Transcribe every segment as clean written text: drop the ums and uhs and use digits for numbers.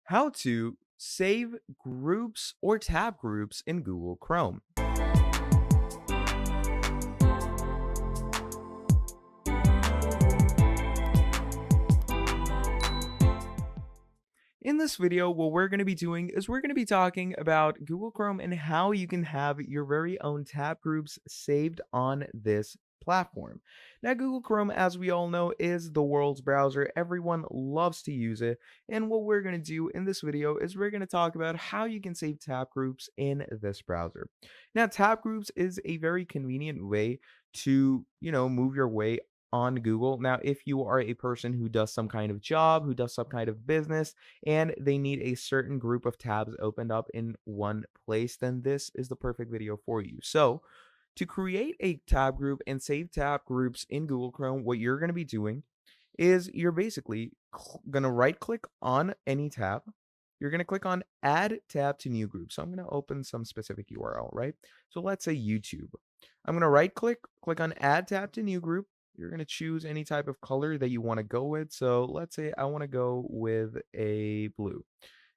How to save groups or tab groups in Google Chrome. In this video, what we're going to be doing is we're going to be talking about Google Chrome and how you can have your very own tab groups saved on this platform. Now, Google Chrome, as we all know, is the world's browser. Everyone loves to use it. And what we're going to do in this video is we're going to talk about how you can save tab groups in this browser. Now, tab groups is a very convenient way to, move your way on Google. Now, if you are a person who does some kind of job, who does some kind of business, and they need a certain group of tabs opened up in one place, then this is the perfect video for you. So, to create a tab group and save tab groups in Google Chrome, what you're going to be doing is you're basically going to right click on any tab. You're going to click on add tab to new group. So I'm going to open some specific URL, right? So let's say YouTube. I'm going to right click on add tab to new group. You're going to choose any type of color that you want to go with. So let's say I want to go with a blue.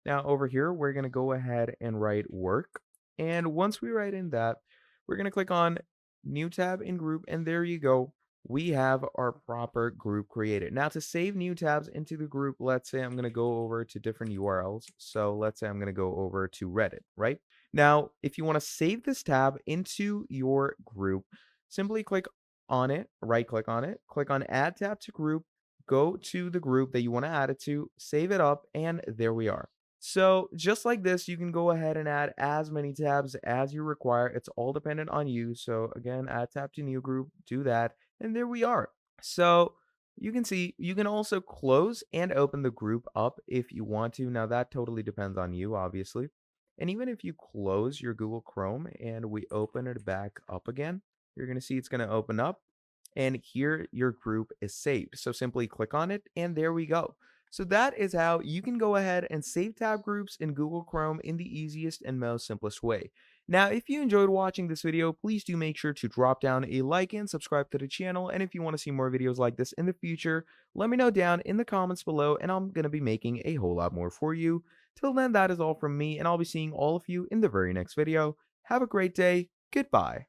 Now over here, we're going to go ahead and write work. And once we write in that, we're going to click on new tab in group. And there you go. We have our proper group created. Now to save new tabs into the group, let's say I'm going to go over to different URLs. So let's say I'm going to go over to Reddit, right? Now, if you want to save this tab into your group, simply click on it, right click on it, click on add tab to group, go to the group that you want to add it to, save it up, and there we are. So just like this, you can go ahead and add as many tabs as you require. It's all dependent on you. So again, add tab to new group, do that, and there we are. So you can see you can also close and open the group up if you want to. Now that totally depends on you, obviously. And even if you close your Google Chrome and we open it back up again, you're going to see it's going to open up and here your group is saved. So simply click on it and there we go. So that is how you can go ahead and save tab groups in Google Chrome in the easiest and most simplest way. Now, if you enjoyed watching this video, please do make sure to drop down a like and subscribe to the channel. And if you want to see more videos like this in the future, let me know down in the comments below and I'm going to be making a whole lot more for you. Till then, that is all from me and I'll be seeing all of you in the very next video. Have a great day. Goodbye.